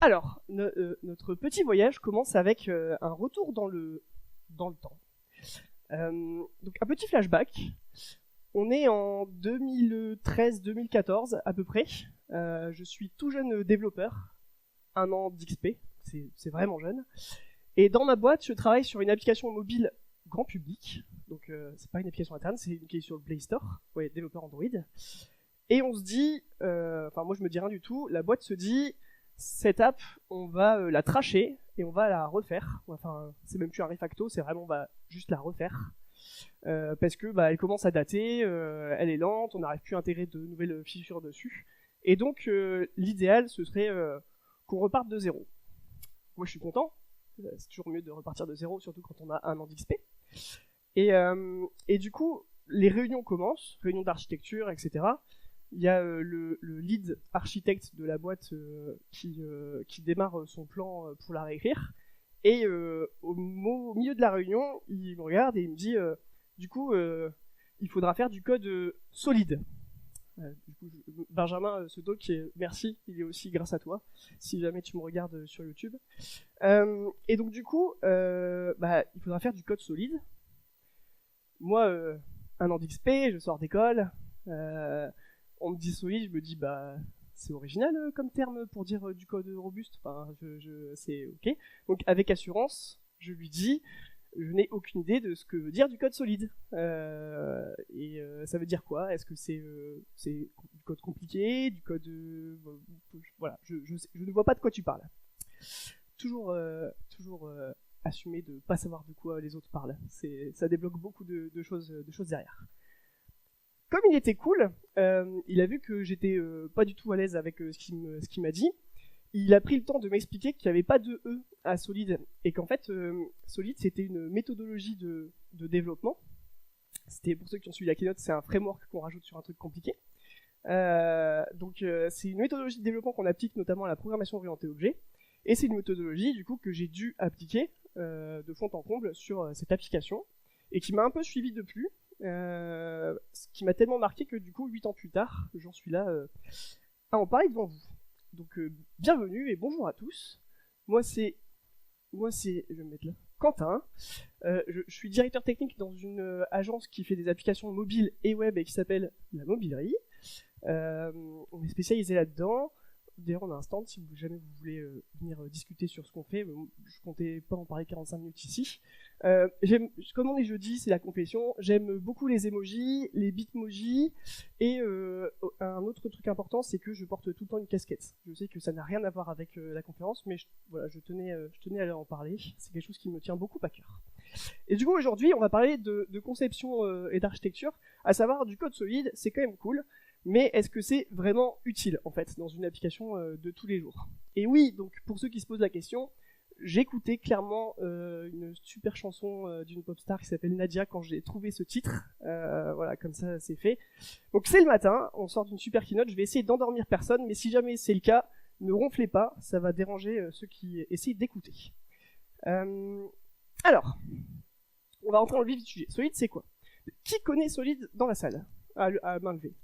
Alors, notre petit voyage commence avec un retour dans le temps. Donc un petit flashback. On est en 2013-2014 à peu près. Je suis tout jeune développeur, 1 an d'XP, c'est vraiment jeune. Et dans ma boîte, je travaille sur une application mobile grand public. Donc c'est pas une application interne, c'est une qui est sur le Play Store, ouais, développeur Android. Et on se dit, enfin moi je me dis rien du tout, la boîte se dit, cette app, on va la trasher et on va la refaire. Enfin, c'est même plus un refacto, c'est vraiment on va juste la refaire. Parce que elle commence à dater, elle est lente, on n'arrive plus à intégrer de nouvelles features dessus. Et donc l'idéal ce serait qu'on reparte de zéro. Moi je suis content, c'est toujours mieux de repartir de zéro, surtout quand on a 1 an d'XP. Et du coup, les réunions commencent, réunions d'architecture, etc. Il y a le lead architecte de la boîte qui démarre son plan pour la réécrire. Et au milieu de la réunion, il me regarde et il me dit du coup, il faudra faire du code solide. Du coup, Benjamin Sedoc, merci, il est aussi grâce à toi, si jamais tu me regardes sur YouTube. Et donc du coup, il faudra faire du code solide. Moi, 1 an d'XP, je sors d'école, on me dit solide, je me dis c'est original comme terme pour dire du code robuste. Enfin, c'est ok. Donc avec assurance, je lui dis, je n'ai aucune idée de ce que veut dire du code solide. Ça veut dire quoi? Est-ce que c'est du code compliqué, du code voilà, je ne vois pas de quoi tu parles. Toujours assumer de pas savoir de quoi les autres parlent. Ça débloque beaucoup de choses derrière. Comme il était cool, il a vu que j'étais pas du tout à l'aise avec ce qu'il m'a dit. Il a pris le temps de m'expliquer qu'il n'y avait pas de E à Solid et qu'en fait, Solid c'était une méthodologie de développement. C'était pour ceux qui ont suivi la keynote, c'est un framework qu'on rajoute sur un truc compliqué. Donc c'est une méthodologie de développement qu'on applique notamment à la programmation orientée objet. Et c'est une méthodologie du coup que j'ai dû appliquer de fond en comble sur cette application et qui m'a un peu suivi depuis. Ce qui m'a tellement marqué que du coup 8 ans plus tard j'en suis là à en parler devant vous. Donc bienvenue et bonjour à tous. Moi c'est je vais me mettre là, Quentin. Je suis directeur technique dans une agence qui fait des applications mobiles et web et qui s'appelle La Mobilerie. On est spécialisé là-dedans. D'ailleurs, on a un stand si jamais vous voulez venir discuter sur ce qu'on fait. Je comptais pas en parler 45 minutes ici. Comme on est jeudi, c'est la confession. J'aime beaucoup les emojis, les bitmojis, et un autre truc important, c'est que je porte tout le temps une casquette. Je sais que ça n'a rien à voir avec la conférence, mais je tenais à en parler. C'est quelque chose qui me tient beaucoup à cœur. Et du coup, aujourd'hui, on va parler de conception et d'architecture, à savoir du code solide. C'est quand même cool. Mais est-ce que c'est vraiment utile, en fait, dans une application de tous les jours? Et oui, donc pour ceux qui se posent la question, j'écoutais clairement une super chanson d'une pop star qui s'appelle Nadia quand j'ai trouvé ce titre. Voilà, comme ça, c'est fait. Donc c'est le matin, on sort d'une super keynote, je vais essayer d'endormir personne, mais si jamais c'est le cas, ne ronflez pas, ça va déranger ceux qui essayent d'écouter. Alors, on va rentrer dans le vif du sujet. Solid, c'est quoi? Qui connaît Solid dans la salle? À main levée.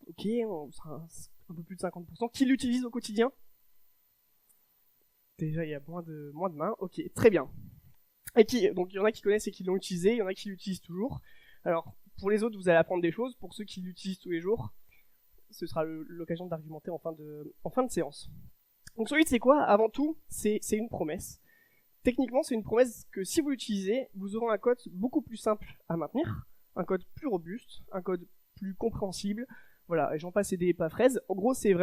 Ok, on sera un peu plus de 50%. Qui l'utilise au quotidien? Déjà, il y a moins de mains. Ok, très bien. Donc, il y en a qui connaissent et qui l'ont utilisé, il y en a qui l'utilisent toujours. Alors, pour les autres, vous allez apprendre des choses. Pour ceux qui l'utilisent tous les jours, ce sera l'occasion d'argumenter en fin de séance. Donc, Solid, c'est quoi? Avant tout, c'est une promesse. Techniquement, c'est une promesse que si vous l'utilisez, vous aurez un code beaucoup plus simple à maintenir, un code plus robuste, un code plus compréhensible. Voilà, et j'en passe et des pas fraises. En gros, c'est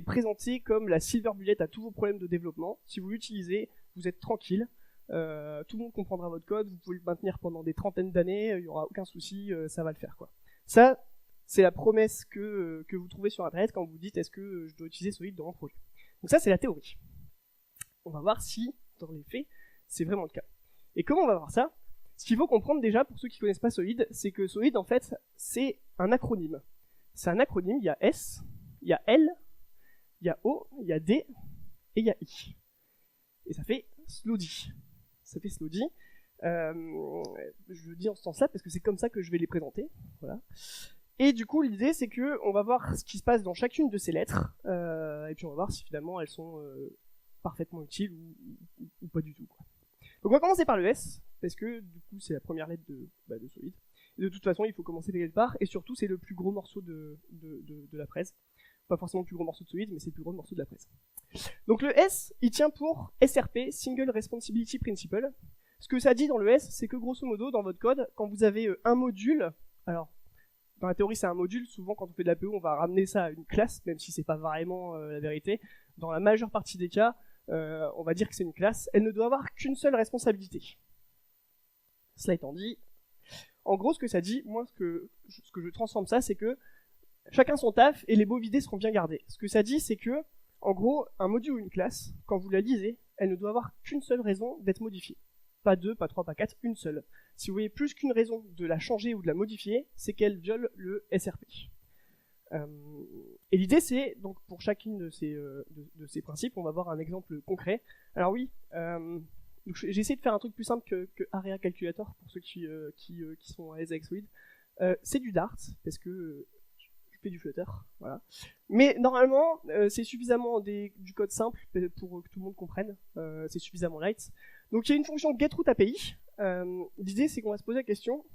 présenté comme la silver bullet à tous vos problèmes de développement. Si vous l'utilisez, vous êtes tranquille. Tout le monde comprendra votre code, vous pouvez le maintenir pendant des trentaines d'années, il n'y aura aucun souci, ça va le faire, quoi. Ça, c'est la promesse que vous trouvez sur Internet quand vous dites est-ce que je dois utiliser Solid dans mon projet. Donc ça, c'est la théorie. On va voir si, dans les faits, c'est vraiment le cas. Et comment on va voir ça? Ce qu'il faut comprendre déjà, pour ceux qui ne connaissent pas Solid, c'est que Solid, en fait, c'est un acronyme. C'est un acronyme, il y a S, il y a L, il y a O, il y a D, et il y a I. Et ça fait Slody. Ça fait Slody. Je le dis en ce sens-là parce que c'est comme ça que je vais les présenter. Voilà. Et du coup, l'idée, c'est que on va voir ce qui se passe dans chacune de ces lettres, et puis on va voir si finalement elles sont parfaitement utiles ou pas du tout, quoi. Donc on va commencer par le S, parce que du coup c'est la première lettre de Solid. Et de toute façon, il faut commencer quelque part, et surtout c'est le plus gros morceau de la presse. Pas forcément le plus gros morceau de Solid, mais c'est le plus gros morceau de la presse. Donc le S, il tient pour SRP, Single Responsibility Principle. Ce que ça dit dans le S, c'est que grosso modo, dans votre code, quand vous avez un module, alors dans la théorie c'est un module, souvent quand on fait de l'APO, on va ramener ça à une classe, même si c'est pas vraiment la vérité. Dans la majeure partie des cas, on va dire que c'est une classe, elle ne doit avoir qu'une seule responsabilité. Cela étant dit, en gros ce que ça dit, moi ce que je transforme ça, c'est que chacun son taf et les beaux idées seront bien gardés. Ce que ça dit, c'est que, en gros, un module ou une classe, quand vous la lisez, elle ne doit avoir qu'une seule raison d'être modifiée. Pas 2, pas 3, pas 4, une seule. Si vous voyez plus qu'une raison de la changer ou de la modifier, c'est qu'elle viole le SRP. Et l'idée, c'est, donc pour chacune de ces principes, on va voir un exemple concret. Alors oui, j'ai essayé de faire un truc plus simple que Area Calculator, pour ceux qui sont à l'aise avec Solid. C'est du Dart, parce que je fais du Flutter, voilà. Mais normalement, c'est suffisamment du code simple pour que tout le monde comprenne. C'est suffisamment light. Donc il y a une fonction getRouteAPI. L'idée, c'est qu'on va se poser la question,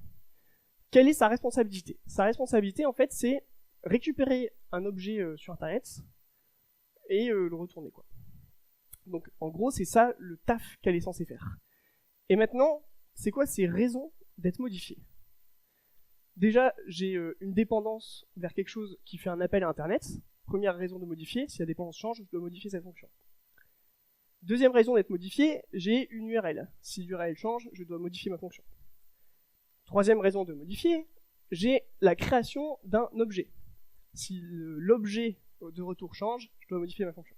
quelle est sa responsabilité? Sa responsabilité, en fait, c'est récupérer un objet sur Internet et le retourner, quoi. Donc en gros, c'est ça le taf qu'elle est censée faire. Et maintenant, c'est quoi ses raisons d'être modifiées? Déjà, j'ai une dépendance vers quelque chose qui fait un appel à Internet. Première raison de modifier, si la dépendance change, je dois modifier cette fonction. Deuxième raison d'être modifiée, j'ai une URL. Si l'URL change, je dois modifier ma fonction. Troisième raison de modifier, j'ai la création d'un objet. Si l'objet de retour change, je dois modifier ma fonction.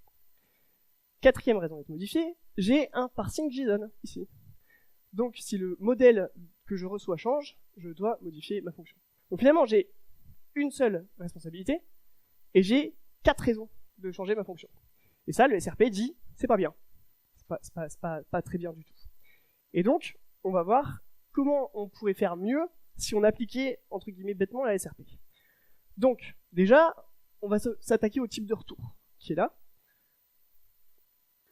Quatrième raison d'être modifiée, j'ai un parsing JSON ici. Donc si le modèle que je reçois change, je dois modifier ma fonction. Donc finalement, j'ai une seule responsabilité et j'ai 4 raisons de changer ma fonction. Et ça, le SRP dit, c'est pas bien. C'est pas très bien du tout. Et donc, on va voir comment on pourrait faire mieux si on appliquait, entre guillemets, bêtement la SRP. Donc, déjà, on va s'attaquer au type de retour qui est là.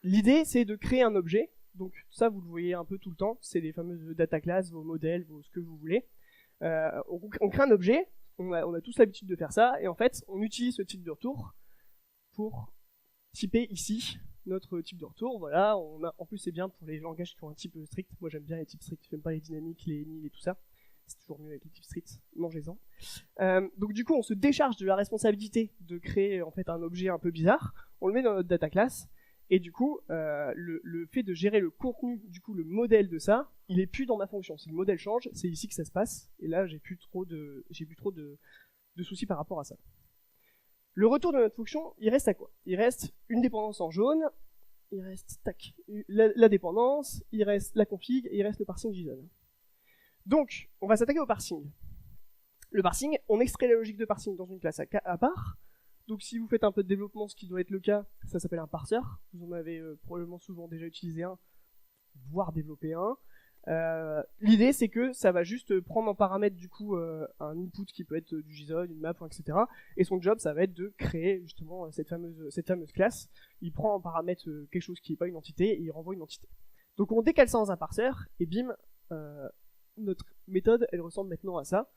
L'idée, c'est de créer un objet. Donc ça, vous le voyez un peu tout le temps. C'est les fameuses data classes, vos modèles, ce que vous voulez. On crée un objet. On a tous l'habitude de faire ça. Et en fait, on utilise ce type de retour pour typer ici notre type de retour. Voilà. En plus, c'est bien pour les langages qui ont un type strict. Moi, j'aime bien les types stricts. J'aime pas les dynamiques, les nil et tout ça. C'est toujours mieux avec les types stricts. Mangez-en. Donc du coup, on se décharge de la responsabilité de créer en fait un objet un peu bizarre. On le met dans notre data class. Et du coup, le fait de gérer le contenu, du coup le modèle de ça, il est plus dans ma fonction. Si le modèle change, c'est ici que ça se passe. Et là, j'ai plus trop de soucis par rapport à ça. Le retour de notre fonction, il reste à quoi? Il reste une dépendance en jaune, il reste la dépendance, il reste la config, et il reste le parsing JSON. Donc, on va s'attaquer au parsing. Le parsing, on extrait la logique de parsing dans une classe à part. Donc si vous faites un peu de développement, ce qui doit être le cas, ça s'appelle un parseur. Vous en avez probablement souvent déjà utilisé un, voire développé un. L'idée, c'est que ça va juste prendre en paramètre du coup un input qui peut être du JSON, une map, etc. Et son job, ça va être de créer justement cette fameuse classe. Il prend en paramètre quelque chose qui n'est pas une entité et il renvoie une entité. Donc on décale ça dans un parseur et bim, notre méthode, elle ressemble maintenant à ça.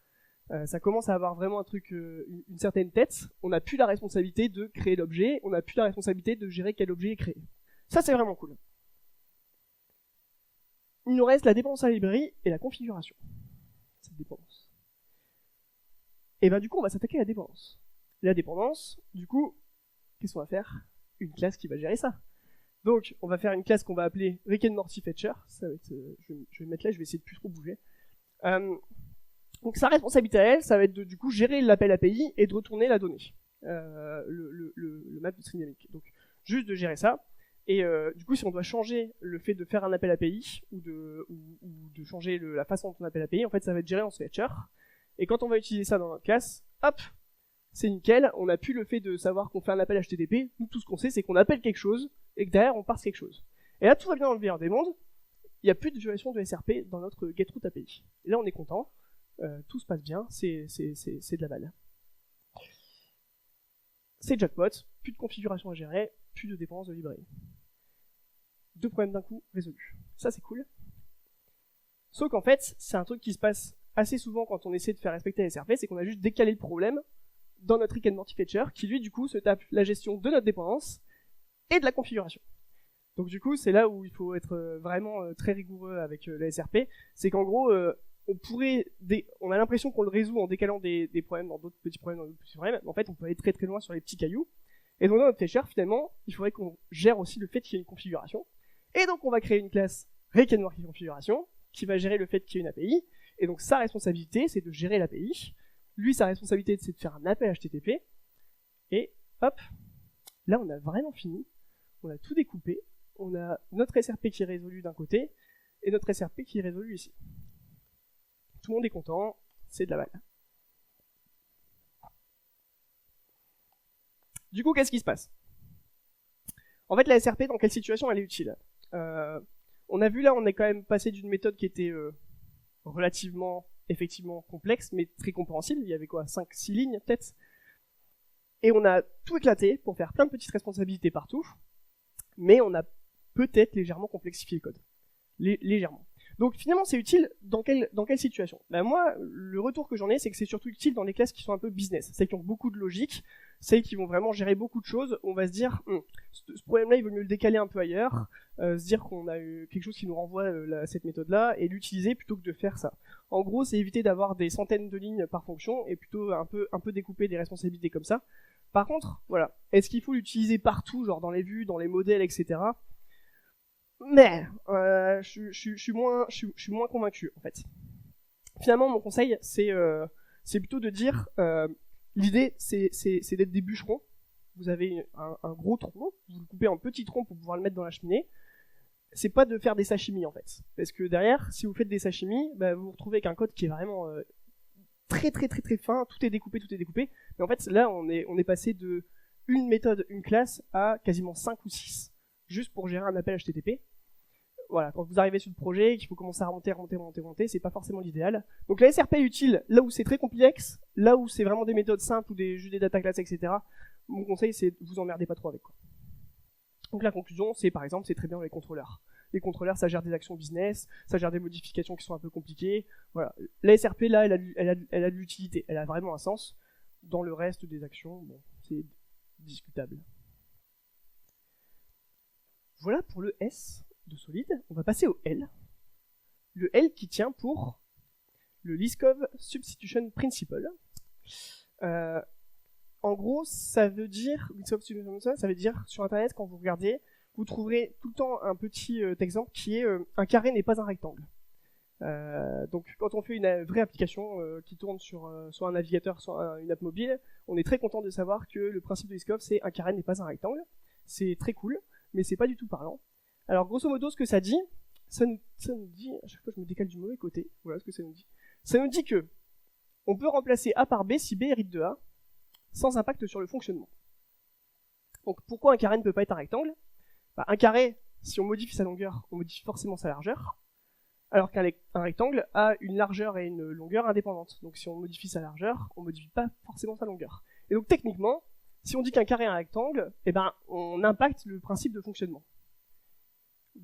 Ça commence à avoir vraiment un truc, une certaine tête. On n'a plus la responsabilité de créer l'objet, on n'a plus la responsabilité de gérer quel objet est créé. Ça, c'est vraiment cool. Il nous reste la dépendance à la librairie et la configuration. Cette dépendance. Et ben du coup, on va s'attaquer à la dépendance. La dépendance, du coup, qu'est-ce qu'on va faire? Une classe qui va gérer ça. Donc, on va faire une classe qu'on va appeler Rick and Morty Fetcher. Ça va être, je vais me mettre là, je vais essayer de plus trop bouger. Donc sa responsabilité à elle, ça va être de du coup gérer l'appel API et de retourner la donnée, le map de string dynamique. Donc juste de gérer ça. Et du coup, si on doit changer le fait de faire un appel API ou de changer la façon dont on appelle API, en fait, ça va être géré en Fetcher. Et quand on va utiliser ça dans notre classe, hop, c'est nickel. On n'a plus le fait de savoir qu'on fait un appel HTTP. Nous, tout ce qu'on sait, c'est qu'on appelle quelque chose et que derrière, on parse quelque chose. Et là, tout va bien dans le meilleur des mondes. Il n'y a plus de violation de SRP dans notre getRouteAPI. Et là, on est content. Tout se passe bien, c'est de la balle. c'est jackpot, plus de configuration à gérer, plus de dépendances de librairie. 2 problèmes d'un coup résolus. Ça c'est cool. Sauf qu'en fait, c'est un truc qui se passe assez souvent quand on essaie de faire respecter la SRP, c'est qu'on a juste décalé le problème dans notre Rick and Morty Fetcher, qui lui du coup se tape la gestion de notre dépendance et de la configuration. Donc du coup, c'est là où il faut être vraiment très rigoureux avec la SRP, c'est qu'en gros, on a l'impression qu'on le résout en décalant des problèmes dans d'autres petits problèmes, mais en fait, on peut aller très très loin sur les petits cailloux. Et donc dans notre Fetcher, finalement, il faudrait qu'on gère aussi le fait qu'il y ait une configuration. Et donc on va créer une classe Rick and Morty Configuration, qui va gérer le fait qu'il y ait une API, et donc sa responsabilité, c'est de gérer l'API. Lui, sa responsabilité, c'est de faire un appel HTTP. Et hop, là, on a vraiment fini. On a tout découpé. On a notre SRP qui est résolu d'un côté, et notre SRP qui est résolu ici. Tout le monde est content, c'est de la balle. Du coup, qu'est-ce qui se passe? En fait, la SRP, dans quelle situation elle est utile? On a vu là, on est quand même passé d'une méthode qui était relativement, effectivement complexe, mais très compréhensible. Il y avait quoi, 5-6 lignes peut-être. Et on a tout éclaté pour faire plein de petites responsabilités partout, mais on a peut-être légèrement complexifié le code. Légèrement. Donc finalement, c'est utile dans quelle situation? Ben moi, le retour que j'en ai, c'est que c'est surtout utile dans les classes qui sont un peu business, celles qui ont beaucoup de logique, celles qui vont vraiment gérer beaucoup de choses. On va se dire, ce problème-là, il vaut mieux le décaler un peu ailleurs, se dire qu'on a eu quelque chose qui nous renvoie cette méthode-là, et l'utiliser plutôt que de faire ça. En gros, c'est éviter d'avoir des centaines de lignes par fonction, et plutôt un peu découper des responsabilités comme ça. Par contre, voilà, est-ce qu'il faut l'utiliser partout, genre dans les vues, dans les modèles, etc. Mais je suis moins convaincu en fait. Finalement, mon conseil, c'est plutôt de dire l'idée, c'est d'être des bûcherons. Vous avez un gros tronc, vous le coupez en petits troncs pour pouvoir le mettre dans la cheminée. C'est pas de faire des sashimi en fait, parce que derrière, si vous faites des sashimi, bah, vous vous retrouvez avec un code qui est vraiment très fin. Tout est découpé. Mais en fait, là, on est passé de une méthode, une classe à quasiment 5 ou 6. Juste pour gérer un appel HTTP. Voilà, quand vous arrivez sur le projet et qu'il faut commencer à remonter, c'est pas forcément l'idéal. Donc la SRP est utile là où c'est très complexe, là où c'est vraiment des méthodes simples ou juste des data classes, etc. Mon conseil, c'est de vous emmerder pas trop avec quoi. Donc la conclusion, c'est par exemple, c'est très bien les contrôleurs. Les contrôleurs, ça gère des actions business, ça gère des modifications qui sont un peu compliquées. Voilà, la SRP là, elle a de l'utilité, elle a vraiment un sens. Dans le reste des actions, bon, c'est discutable. Voilà pour le S de Solid. On va passer au L. Le L qui tient pour le Liskov Substitution Principle. En gros, ça veut dire sur Internet, quand vous regardez, vous trouverez tout le temps un petit exemple qui est un carré n'est pas un rectangle. Donc quand on fait une vraie application qui tourne sur soit un navigateur, soit une app mobile, on est très content de savoir que le principe de Liskov, c'est un carré n'est pas un rectangle. C'est très cool, mais c'est pas du tout parlant. Alors grosso modo, ce que ça dit, ça nous dit, à chaque fois je me décale du mauvais côté, voilà ce que ça nous dit. Ça nous dit que on peut remplacer A par B si B hérite de A, sans impact sur le fonctionnement. Donc pourquoi un carré ne peut pas être un rectangle? Un carré, si on modifie sa longueur, on modifie forcément sa largeur, alors qu'un rectangle a une largeur et une longueur indépendantes. Donc si on modifie sa largeur, on modifie pas forcément sa longueur. Et donc techniquement, si on dit qu'un carré est un rectangle, eh ben on impacte le principe de fonctionnement.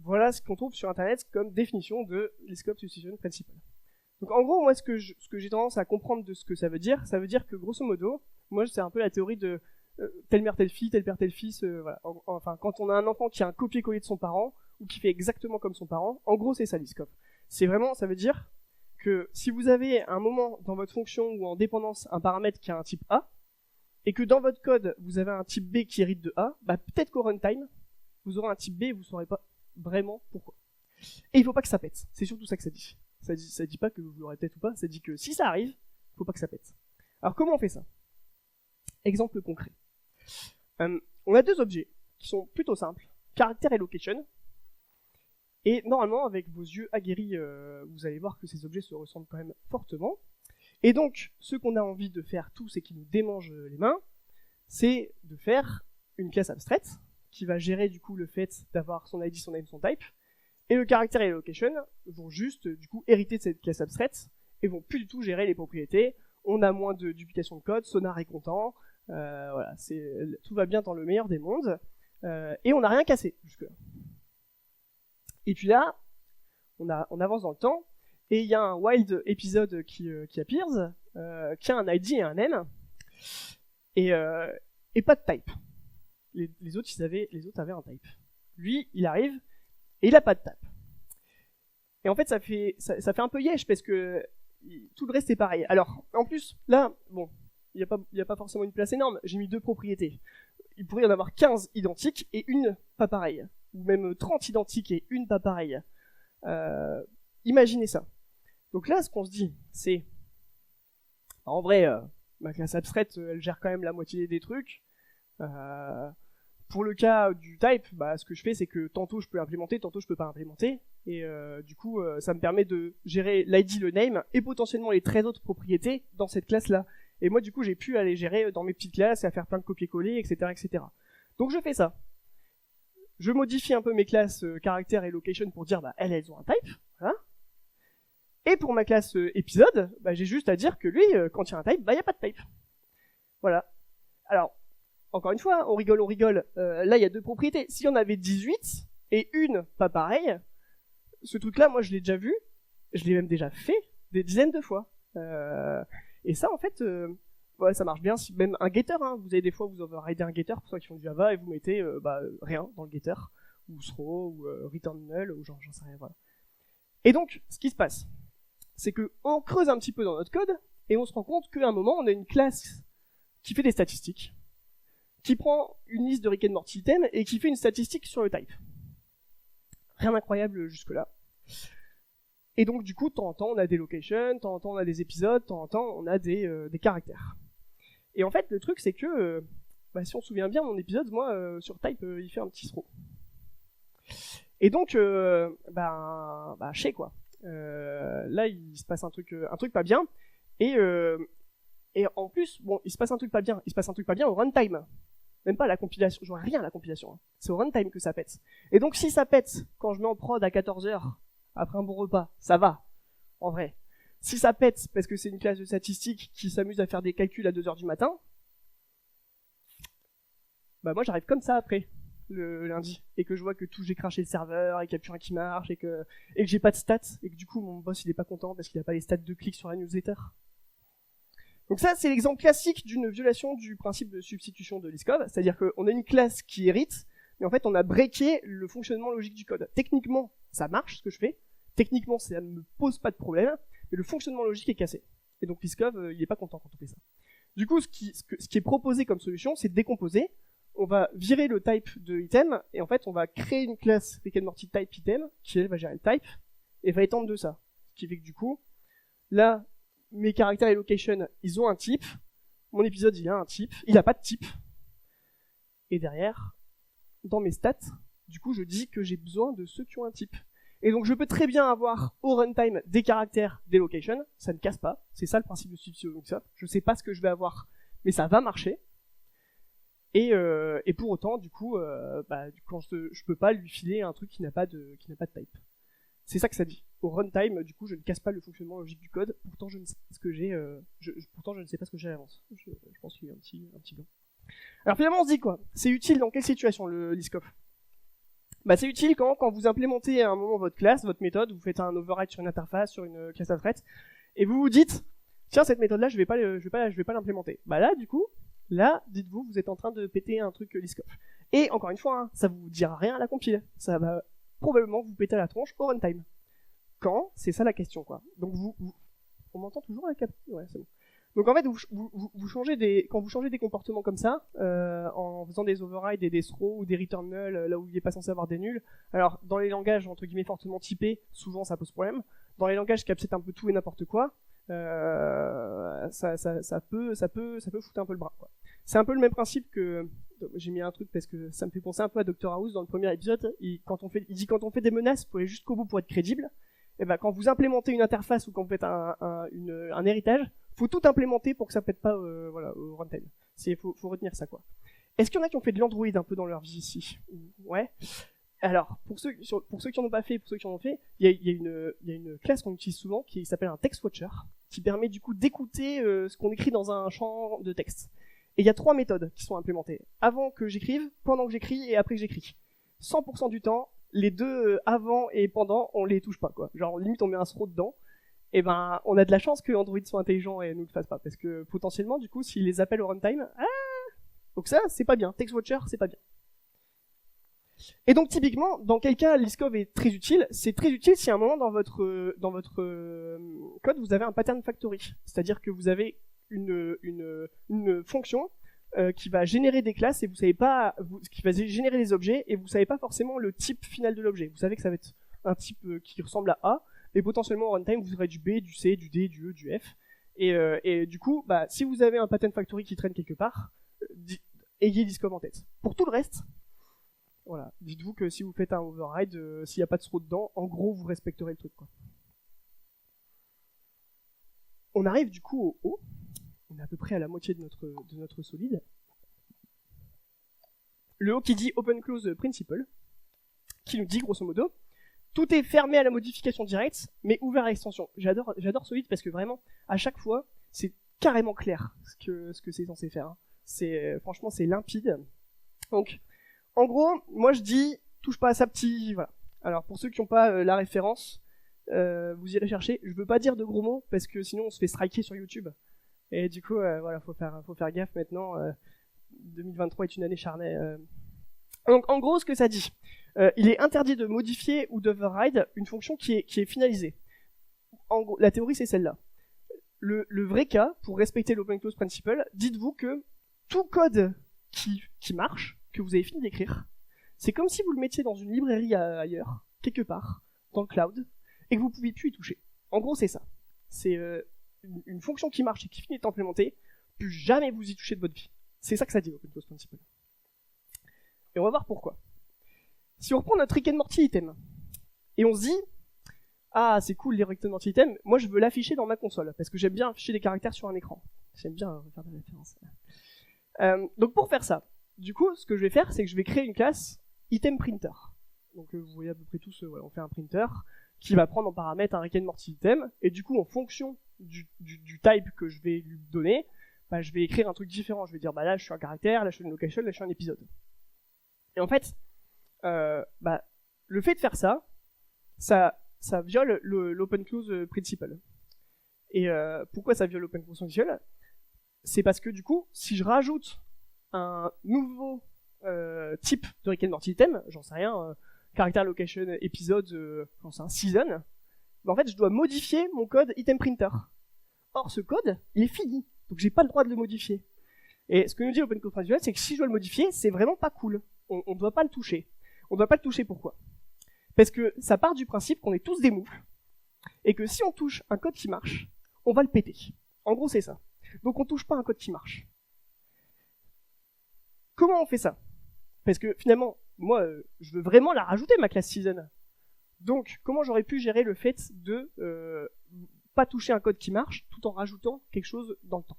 Voilà ce qu'on trouve sur Internet comme définition de Liskov Substitution Principle. Donc en gros, moi ce que j'ai tendance à comprendre de ce que ça veut dire que grosso modo, moi c'est un peu la théorie de telle mère telle fille, tel père tel fils, voilà. Enfin, quand on a un enfant qui a un copier-coller de son parent, ou qui fait exactement comme son parent, en gros c'est ça Liskov. C'est vraiment, ça veut dire que si vous avez un moment dans votre fonction ou en dépendance un paramètre qui a un type A, et que dans votre code vous avez un type B qui hérite de A, bah peut-être qu'au runtime, vous aurez un type B et vous saurez pas vraiment pourquoi. Et il faut pas que ça pète. C'est surtout ça que ça dit. Ça dit pas que vous l'aurez peut-être ou pas, ça dit que si ça arrive, il faut pas que ça pète. Alors comment on fait ça? Exemple concret. On a deux objets qui sont plutôt simples, caractère et location. Et normalement, avec vos yeux aguerris, vous allez voir que ces objets se ressemblent quand même fortement. Et donc, ce qu'on a envie de faire tous et qui nous démange les mains, c'est de faire une classe abstraite qui va gérer du coup le fait d'avoir son ID, son name, son type. Et le caractère et la location vont juste du coup hériter de cette classe abstraite et vont plus du tout gérer les propriétés. On a moins de duplication de code, Sonar est content, Voilà, tout va bien dans le meilleur des mondes. Et on n'a rien cassé jusque-là. Et puis là, on avance dans le temps, et il y a un wild épisode qui appears, qui a un ID et un N, et pas de type. Les autres avaient un type. Lui, il arrive, et il a pas de type. Et en fait, ça fait un peu yesh, parce que tout le reste est pareil. Alors, en plus, là, bon, il n'y a pas forcément une place énorme, j'ai mis 2 propriétés. Il pourrait y en avoir 15 identiques et une pas pareille. Ou même 30 identiques et une pas pareille. Imaginez ça. Donc là, ce qu'on se dit, c'est... En vrai, ma classe abstraite, elle gère quand même la moitié des trucs. Pour le cas du type, ce que je fais, c'est que tantôt je peux l'implémenter, tantôt je peux pas l'implémenter. Et du coup, ça me permet de gérer l'ID, le name, et potentiellement les 13 autres propriétés dans cette classe-là. Et moi, du coup, j'ai pu aller gérer dans mes petites classes et à faire plein de copier-coller, etc., etc. Donc je fais ça. Je modifie un peu mes classes caractère et location pour dire, elles ont un type. Voilà. Et pour ma classe épisode, j'ai juste à dire que lui, quand il y a un type, il n'y a pas de type. Voilà. Alors, encore une fois, on rigole. Là, il y a 2 propriétés. S'il y en avait 18, et une pas pareille, ce truc-là, moi, je l'ai déjà vu. Je l'ai même déjà fait des dizaines de fois. Et ça, en fait, ça marche bien. Si même un getter, hein, vous avez des fois, vous overridez un getter pour ceux qui font du Java, et vous mettez rien dans le getter, ou throw, ou return null, ou j'en sais rien, voilà. Et donc, ce qui se passe, c'est que on creuse un petit peu dans notre code, et on se rend compte qu'à un moment, on a une classe qui fait des statistiques, qui prend une liste de Rick and Morty items, et qui fait une statistique sur le type. Rien d'incroyable jusque-là. Et donc, du coup, de temps en temps, on a des locations, de temps en temps, on a des épisodes, de temps en temps, on a des caractères. Et en fait, le truc, c'est que, si on se souvient bien, mon épisode, moi, sur type, il fait un petit throw. Et donc, chier, quoi. Là, il se passe un truc pas bien. Et en plus, il se passe un truc pas bien. Il se passe un truc pas bien au runtime. Même pas à la compilation. Je vois rien à la compilation. Hein. C'est au runtime que ça pète. Et donc, si ça pète quand je mets en prod à 14h, après un bon repas, ça va. En vrai. Si ça pète parce que c'est une classe de statistiques qui s'amuse à faire des calculs à 2h du matin, moi j'arrive comme ça après, le lundi, et que je vois que j'ai craché le serveur, et qu'il n'y a plus rien qui marche, et que j'ai pas de stats, et que du coup mon boss il est pas content parce qu'il a pas les stats de clics sur la newsletter. Donc ça, c'est l'exemple classique d'une violation du principe de substitution de Liskov, c'est-à-dire qu'on a une classe qui hérite, mais en fait on a breaké le fonctionnement logique du code. Techniquement, ça marche ce que je fais, techniquement ça ne me pose pas de problème, mais le fonctionnement logique est cassé. Et donc Liskov, il est pas content quand on fait ça. Du coup, ce qui est proposé comme solution, c'est de décomposer. On va virer le type de item, et en fait on va créer une classe Rick and Morty type item, qui elle va gérer le type, et va étendre de ça. Ce qui fait que du coup, là, mes caractères et location, ils ont un type, mon épisode il a un type, il a pas de type, et derrière, dans mes stats, du coup je dis que j'ai besoin de ceux qui ont un type. Et donc je peux très bien avoir au runtime des caractères, des locations, ça ne casse pas, c'est ça le principe de substitution. Donc ça, je sais pas ce que je vais avoir, mais ça va marcher. Et pour autant, du coup, quand je peux pas lui filer un truc qui n'a pas de type. C'est ça que ça dit. Au runtime, du coup, je ne casse pas le fonctionnement logique du code. Pourtant, je ne sais pas ce que j'ai. Pourtant, je ne sais pas ce que j'ai à l'avance. Je pense qu'il y a un petit blanc. Alors finalement, on se dit quoi? C'est utile dans quelle situation le Liskov? C'est utile quand vous implémentez à un moment votre classe, votre méthode, vous faites un override sur une interface, sur une classe abstraite, et vous vous dites, tiens, cette méthode-là, je vais pas l'implémenter. Là, du coup, dites-vous, vous êtes en train de péter un truc Liskov. Et encore une fois, ça vous dira rien à la compile. Ça va probablement vous péter à la tronche au runtime. Quand? C'est ça la question, quoi. Donc on m'entend toujours la cap? Ouais, c'est bon. Donc en fait, quand vous changez des comportements comme ça, en faisant des overrides et des throws ou des return null là où il n'est pas censé avoir des nuls. Alors dans les langages entre guillemets fortement typés, souvent ça pose problème. Dans les langages qui acceptent un peu tout et n'importe quoi, ça peut foutre un peu le bras, quoi. C'est un peu le même principe que j'ai mis un truc parce que ça me fait penser un peu à Dr House dans le premier épisode. Il dit quand on fait des menaces, faut aller jusqu'au bout pour être crédible. Et quand vous implémentez une interface ou quand vous faites un héritage, faut tout implémenter pour que ça pète pas au runtime. Faut retenir ça, quoi. Est-ce qu'il y en a qui ont fait de l'Android un peu dans leur vie ici? Ouais. Alors, pour ceux qui en ont pas fait, pour ceux qui en ont fait, il y a une classe qu'on utilise souvent qui s'appelle un text watcher, qui permet du coup d'écouter ce qu'on écrit dans un champ de texte. Et il y a 3 méthodes qui sont implémentées. Avant que j'écrive, pendant que j'écris et après que j'écris. 100% du temps, les deux avant et pendant, on les touche pas, quoi. Genre, limite, on met un throw dedans. Et ben, on a de la chance que Android soit intelligent et nous le fasse pas. Parce que potentiellement, du coup, s'il les appelle au runtime, donc ça, c'est pas bien. TextWatcher, c'est pas bien. Et donc, typiquement, dans quel cas Liskov est très utile? C'est très utile si à un moment dans votre code, vous avez un pattern factory. C'est-à-dire que vous avez une fonction qui va générer des classes et vous savez pas, qui va générer des objets et vous savez pas forcément le type final de l'objet. Vous savez que ça va être un type qui ressemble à A, et potentiellement au runtime vous aurez du B, du C, du D, du E, du F. Et du coup, bah, si vous avez un pattern factory qui traîne quelque part, ayez Liskov en tête. Pour tout le reste, voilà, dites-vous que si vous faites un override, s'il n'y a pas de throw dedans, en gros vous respecterez le truc, quoi. On arrive du coup au O. On est à peu près à la moitié de notre solide. Le O qui dit Open Close Principle, qui nous dit grosso modo, tout est fermé à la modification directe, mais ouvert à l'extension. J'adore Solid parce que vraiment, à chaque fois, c'est carrément clair ce que c'est censé faire. Franchement, c'est limpide. Donc, en gros, moi je dis, touche pas à ça petit, voilà. Alors pour ceux qui n'ont pas la référence, vous irez chercher. Je veux pas dire de gros mots parce que sinon on se fait striker sur YouTube. Et du coup, voilà, faut faire gaffe maintenant. 2023 est une année charnelle. Donc, en gros, ce que ça dit, il est interdit de modifier ou d'override une fonction qui est finalisée. En gros, la théorie, c'est celle-là. Le vrai cas, pour respecter l'Open Close Principle, dites-vous que tout code qui marche, que vous avez fini d'écrire, c'est comme si vous le mettiez dans une librairie ailleurs, quelque part, dans le cloud, et que vous ne pouviez plus y toucher. En gros, c'est ça. C'est une fonction qui marche et qui finit d'être implémentée, plus jamais vous y touchez de votre vie. C'est ça que ça dit, Open Close Principle. Et on va voir pourquoi. Si on reprend notre Rick and Morty item, et on se dit, ah, c'est cool les Rick and Morty item, moi je veux l'afficher dans ma console, parce que j'aime bien afficher des caractères sur un écran. J'aime bien faire des références. Donc pour faire ça, du coup, ce que je vais faire, c'est que je vais créer une classe item printer. Donc vous voyez à peu près tous, voilà, on fait un printer qui va prendre en paramètre un Rick and Morty item, et du coup, en fonction du type que je vais lui donner, bah, je vais écrire un truc différent. Je vais dire, bah là, je suis un caractère, là, je suis une location, là, je suis un épisode. Et en fait, bah, le fait de faire ça viole l'Open Close Principle. Et pourquoi ça viole l'Open Close Principle? C'est parce que du coup, si je rajoute un nouveau type de Rick and Morty item, j'en sais rien, caractère, location, épisode, j'en sais un season, bah en fait, je dois modifier mon code item printer. Or, ce code, il est fini, donc j'ai pas le droit de le modifier. Et ce que nous dit Open Close Principle, c'est que si je dois le modifier, c'est vraiment pas cool. On doit pas le toucher. On doit pas le toucher, pourquoi? Parce que ça part du principe qu'on est tous des moufles, et que si on touche un code qui marche, on va le péter. En gros, c'est ça. Donc on touche pas un code qui marche. Comment on fait ça? Parce que finalement, moi, je veux vraiment la rajouter, ma classe season. Donc, comment j'aurais pu gérer le fait de pas toucher un code qui marche, tout en rajoutant quelque chose dans le temps?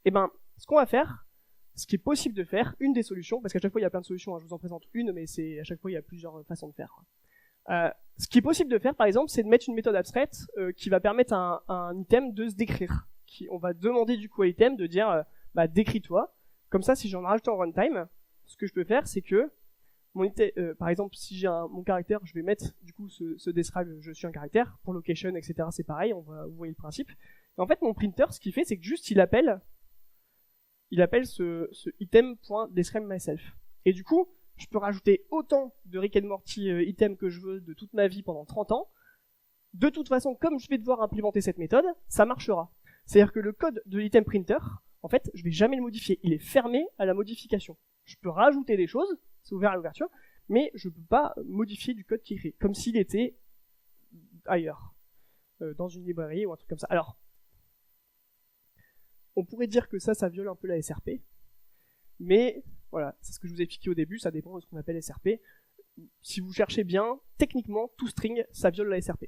Eh ben, ce qu'on va faire, ce qui est possible de faire, une des solutions, parce qu'à chaque fois il y a plein de solutions, hein, je vous en présente une, mais à chaque fois il y a plusieurs façons de faire. Ce qui est possible de faire, par exemple, c'est de mettre une méthode abstraite qui va permettre à un item de se décrire. On va demander du coup à l'item de dire, bah décris-toi. Comme ça, si j'en rajoute en runtime, ce que je peux faire, c'est que par exemple, si j'ai mon caractère, je vais mettre du coup ce describe, je suis un caractère. Pour location, etc., c'est pareil, vous voyez le principe. Et en fait, mon printer, ce qu'il fait, c'est que juste il appelle ce item.describe myself. Et du coup, je peux rajouter autant de Rick and Morty items que je veux de toute ma vie pendant 30 ans. De toute façon, comme je vais devoir implémenter cette méthode, ça marchera. C'est-à-dire que le code de l'item printer, en fait, je vais jamais le modifier. Il est fermé à la modification. Je peux rajouter des choses, c'est ouvert à l'ouverture, mais je peux pas modifier du code qui est écrit, comme s'il était ailleurs, dans une librairie ou un truc comme ça. Alors, on pourrait dire que ça viole un peu la SRP, mais voilà, c'est ce que je vous ai expliqué au début, ça dépend de ce qu'on appelle SRP. Si vous cherchez bien, techniquement, tout string, ça viole la SRP.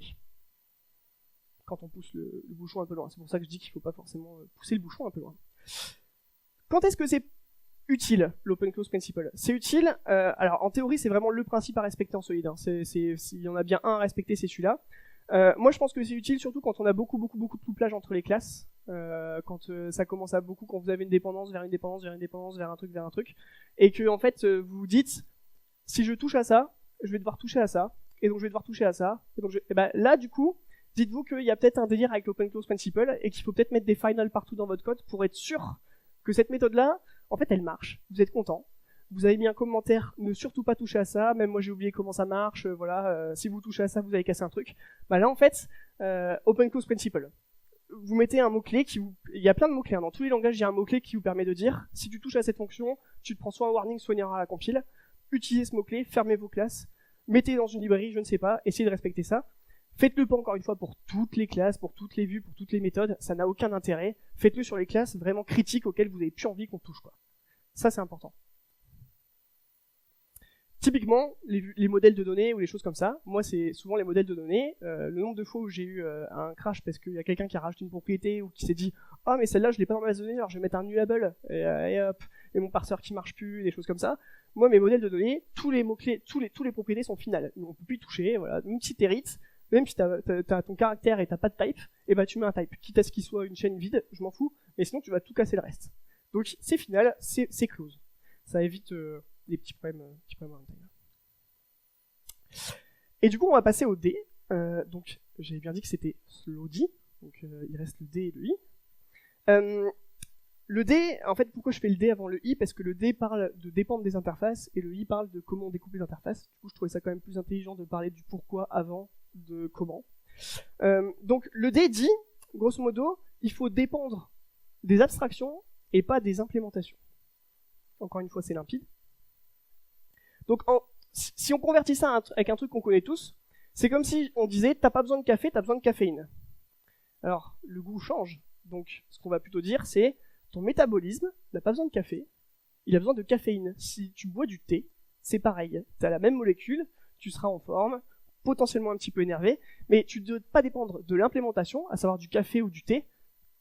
Quand on pousse le bouchon un peu loin. C'est pour ça que je dis qu'il ne faut pas forcément pousser le bouchon un peu loin. Quand est-ce que c'est utile, l'Open Close Principle? C'est utile, alors en théorie, c'est vraiment le principe à respecter en solide. Hein. S'il y en a bien un à respecter, c'est celui-là. Moi, je pense que c'est utile surtout quand on a beaucoup de couplage entre les classes. quand ça commence à beaucoup, quand vous avez une dépendance vers une dépendance, vers une dépendance, vers un truc, et que en fait vous vous dites, si je touche à ça, je vais devoir toucher à ça, et donc je vais devoir toucher à ça, et donc et ben, là du coup, dites-vous qu'il y a peut-être un délire avec l'Open Close Principle, et qu'il faut peut-être mettre des finals partout dans votre code pour être sûr que cette méthode-là, en fait, elle marche. Vous êtes content. Vous avez mis un commentaire, ne surtout pas toucher à ça, même moi j'ai oublié comment ça marche, voilà, si vous touchez à ça, vous avez cassé un truc. Bah là en fait, Open Close Principle. Vous mettez un mot-clé il y a plein de mots-clés, hein. Dans tous les langages, il y a un mot-clé qui vous permet de dire, si tu touches à cette fonction, tu te prends soit un warning, soit une erreur à la compile. Utilisez ce mot-clé, fermez vos classes, mettez dans une librairie, je ne sais pas, essayez de respecter ça. Faites-le pas encore une fois pour toutes les classes, pour toutes les vues, pour toutes les méthodes, ça n'a aucun intérêt. Faites-le sur les classes vraiment critiques auxquelles vous n'avez plus envie qu'on touche, quoi. Ça, c'est important. Typiquement, les modèles de données ou les choses comme ça, moi c'est souvent les modèles de données, le nombre de fois où j'ai eu un crash parce qu'il y a quelqu'un qui a rajouté une propriété ou qui s'est dit « Ah mais celle-là je l'ai pas dans ma base de données, alors je vais mettre un nullable et hop, et mon parseur qui marche plus, des choses comme ça ». Moi mes modèles de données, tous les mots-clés, tous les propriétés sont finales, on peut plus y toucher, voilà, même si t'hérites, même si t'as ton caractère et t'as pas de type, et bah tu mets un type, quitte à ce qu'il soit une chaîne vide, je m'en fous, mais sinon tu vas tout casser le reste. Donc c'est final, c'est close. Ça évite des petits problèmes en runtime. Et du coup, on va passer au D. Donc, j'avais bien dit que c'était slow D. Donc, il reste le D et le I. Le D, en fait, pourquoi je fais le D avant le I? Parce que le D parle de dépendre des interfaces et le I parle de comment on découpe les interfaces. Du coup, je trouvais ça quand même plus intelligent de parler du pourquoi avant de comment. Donc, le D dit, grosso modo, il faut dépendre des abstractions et pas des implémentations. Encore une fois, c'est limpide. Donc, si on convertit ça avec un truc qu'on connaît tous, c'est comme si on disait t'as pas besoin de café, t'as besoin de caféine. Alors, le goût change. Donc, ce qu'on va plutôt dire, c'est ton métabolisme n'a pas besoin de café, il a besoin de caféine. Si tu bois du thé, c'est pareil. T'as la même molécule, tu seras en forme, potentiellement un petit peu énervé, mais tu ne dois pas dépendre de l'implémentation, à savoir du café ou du thé.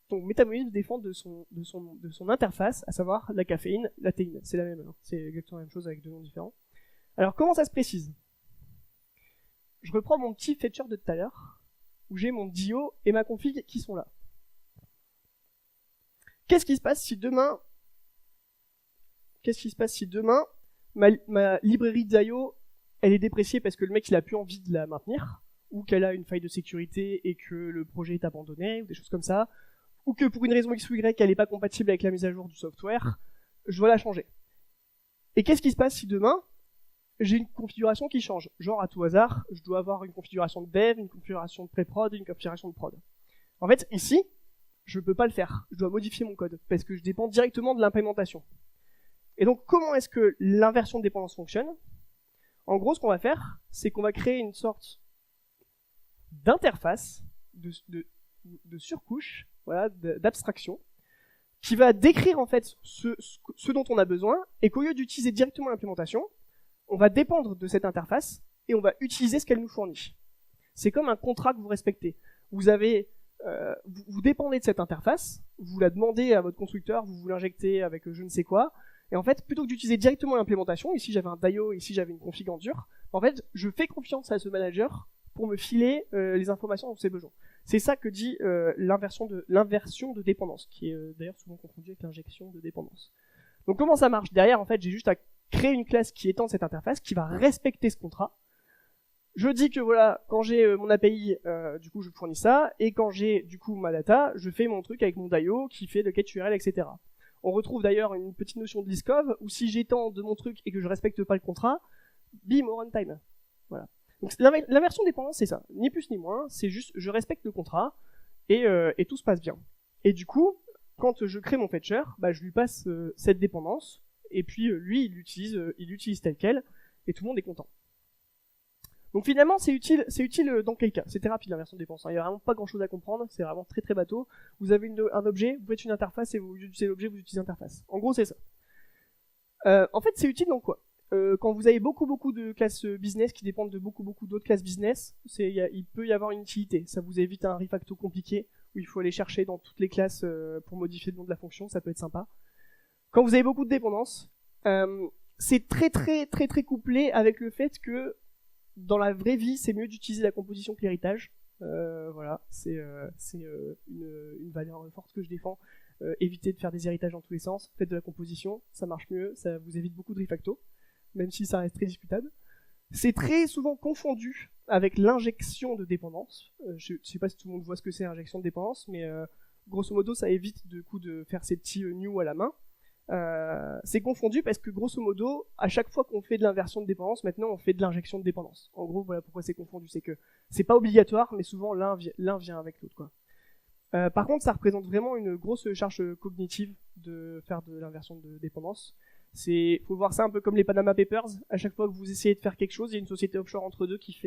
Ton métabolisme dépend de son interface, à savoir la caféine, la théine. C'est la même, hein. C'est exactement la même chose avec deux noms différents. Alors, comment ça se précise? Je reprends mon petit feature de tout à l'heure, où j'ai mon Dio et ma config qui sont là. Qu'est-ce qui se passe si demain ma librairie d'IO, elle est dépréciée parce que le mec il a plus envie de la maintenir, ou qu'elle a une faille de sécurité et que le projet est abandonné, ou des choses comme ça, ou que pour une raison X ou Y, elle n'est pas compatible avec la mise à jour du software, je dois la changer. Et qu'est-ce qui se passe si demain, j'ai une configuration qui change? Genre, à tout hasard, je dois avoir une configuration de dev, une configuration de pré-prod et une configuration de prod. En fait, ici, je ne peux pas le faire. Je dois modifier mon code, parce que je dépends directement de l'implémentation. Et donc, comment est-ce que l'inversion de dépendance fonctionne? En gros, ce qu'on va faire, c'est qu'on va créer une sorte d'interface, de surcouche, voilà, d'abstraction, qui va décrire en fait ce dont on a besoin, et qu'au lieu d'utiliser directement l'implémentation, on va dépendre de cette interface, et on va utiliser ce qu'elle nous fournit. C'est comme un contrat que vous respectez. Vous dépendez de cette interface, vous la demandez à votre constructeur, vous l'injectez avec je ne sais quoi, et en fait, plutôt que d'utiliser directement l'implémentation, ici j'avais un DIO, ici j'avais une config en dur, en fait, je fais confiance à ce manager pour me filer les informations dont j'ai besoin. C'est ça que dit l'inversion de dépendance, qui est d'ailleurs souvent confondue avec l'injection de dépendance. Donc comment ça marche? Derrière, en fait, j'ai juste à créer une classe qui étend cette interface, qui va respecter ce contrat. Je dis que voilà, quand j'ai mon API, du coup je fournis ça, et quand j'ai du coup ma data, je fais mon truc avec mon DIO qui fait le get URL, etc. On retrouve d'ailleurs une petite notion de listcov, où si j'étends de mon truc et que je respecte pas le contrat, bim, au runtime. Voilà. Donc l'inversion de dépendance, c'est ça, ni plus ni moins, c'est juste je respecte le contrat, et tout se passe bien. Et du coup, quand je crée mon fetcher, bah, je lui passe cette dépendance, et puis lui, il l'utilise tel quel, et tout le monde est content. Donc finalement, c'est utile dans quel cas? C'était rapide l'inversion de dépendance, hein. Il n'y a vraiment pas grand chose à comprendre, c'est vraiment très très bateau. Vous avez un objet, vous faites une interface, et vous utilisez l'objet, vous utilisez l'interface. En gros, c'est ça. En fait, c'est utile dans quoi? Quand vous avez beaucoup de classes business qui dépendent de beaucoup d'autres classes business, il peut y avoir une utilité. Ça vous évite un refacto compliqué, où il faut aller chercher dans toutes les classes pour modifier le nom de la fonction, ça peut être sympa. Quand vous avez beaucoup de dépendances, c'est très couplé avec le fait que dans la vraie vie, c'est mieux d'utiliser la composition que l'héritage. Voilà, c'est une valeur forte que je défends. Évitez de faire des héritages dans tous les sens, faites de la composition, ça marche mieux, ça vous évite beaucoup de refacto, même si ça reste très discutable. C'est très souvent confondu avec l'injection de dépendance. Je ne sais pas si tout le monde voit ce que c'est l'injection de dépendance, mais grosso modo, ça évite du coup de faire ces petits new à la main. C'est confondu parce que grosso modo, à chaque fois qu'on fait de l'inversion de dépendance, maintenant on fait de l'injection de dépendance. En gros, voilà pourquoi c'est confondu, c'est que c'est pas obligatoire, mais souvent l'un vient avec l'autre, quoi. Par contre, ça représente vraiment une grosse charge cognitive de faire de l'inversion de dépendance. Faut voir ça un peu comme les Panama Papers. À chaque fois que vous essayez de faire quelque chose, il y a une société offshore entre deux qui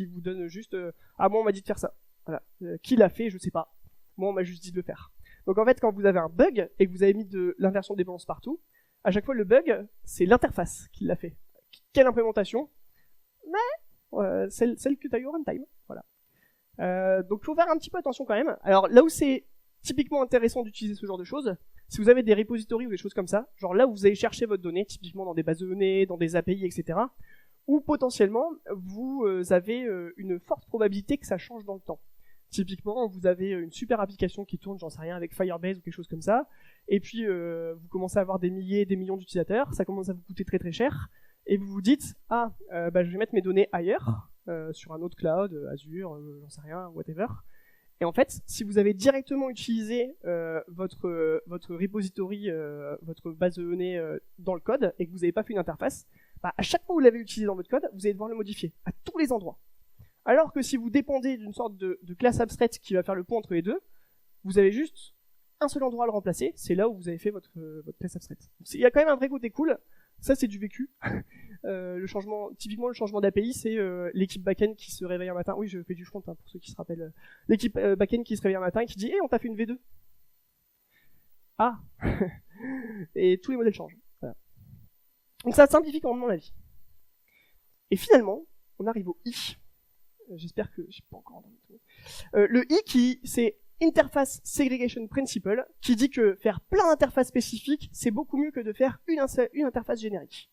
vous donne juste ah moi on m'a dit de faire ça. Voilà. Qui l'a fait, je sais pas. Moi on m'a juste dit de le faire. Donc en fait, quand vous avez un bug et que vous avez mis de l'inversion de dépendance partout, à chaque fois le bug, c'est l'interface qui l'a fait. Quelle implémentation? Mais celle que tu as eu au runtime. Voilà. Donc il faut faire un petit peu attention quand même. Alors là où c'est typiquement intéressant d'utiliser ce genre de choses, si vous avez des repositories ou des choses comme ça, genre là où vous allez chercher votre donnée, typiquement dans des bases de données, dans des API, etc., ou potentiellement vous avez une forte probabilité que ça change dans le temps. Typiquement, vous avez une super application qui tourne, j'en sais rien, avec Firebase ou quelque chose comme ça, et puis vous commencez à avoir des milliers, des millions d'utilisateurs, ça commence à vous coûter très très cher, et vous vous dites, je vais mettre mes données ailleurs, sur un autre cloud, Azure, j'en sais rien, whatever. Et en fait, si vous avez directement utilisé votre repository, votre base de données dans le code, et que vous n'avez pas fait une interface, à chaque fois que vous l'avez utilisé dans votre code, vous allez devoir le modifier, à tous les endroits. Alors que si vous dépendez d'une sorte de classe abstraite qui va faire le pont entre les deux, vous avez juste un seul endroit à le remplacer, c'est là où vous avez fait votre classe abstraite. Il y a quand même un vrai côté cool, ça c'est du vécu. Typiquement le changement d'API, c'est l'équipe backend qui se réveille un matin. Oui, je fais du front pour ceux qui se rappellent. L'équipe backend qui se réveille un matin et qui dit on t'a fait une V2. Ah et tous les modèles changent. Voilà. Donc ça simplifie grandement la vie. Et finalement, on arrive au I. J'espère que j'ai pas encore entendu tout. Le I c'est Interface Segregation Principle, qui dit que faire plein d'interfaces spécifiques, c'est beaucoup mieux que de faire une interface générique.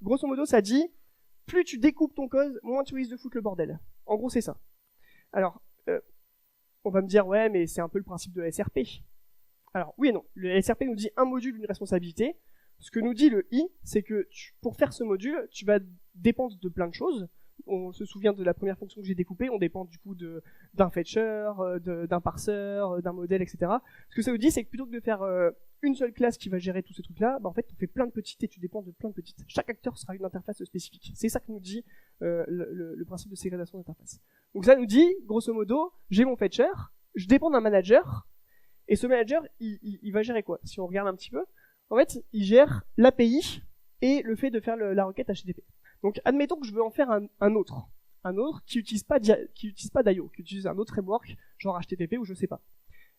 Grosso modo, ça dit, plus tu découpes ton code, moins tu risques de foutre le bordel. En gros, c'est ça. Alors, on va me dire, ouais, mais c'est un peu le principe de la SRP. Alors, oui et non. Le SRP nous dit un module, une responsabilité. Ce que nous dit le I, c'est que pour faire ce module, tu vas dépendre de plein de choses. On se souvient de la première fonction que j'ai découpée, on dépend du coup d'un fetcher, d'un parseur, d'un modèle, etc. Ce que ça nous dit, c'est que plutôt que de faire une seule classe qui va gérer tous ces trucs-là, en fait, on fait plein de petites et tu dépends de plein de petites. Chaque acteur sera une interface spécifique. C'est ça que nous dit le principe de ségrégation d'interface. Donc ça nous dit, grosso modo, j'ai mon fetcher, je dépends d'un manager, et ce manager, il va gérer quoi? Si on regarde un petit peu, en fait, il gère l'API et le fait de faire la requête HTTP. Donc, admettons que je veux en faire un autre qui utilise pas d'IO, qui utilise un autre framework, genre HTTP ou je sais pas.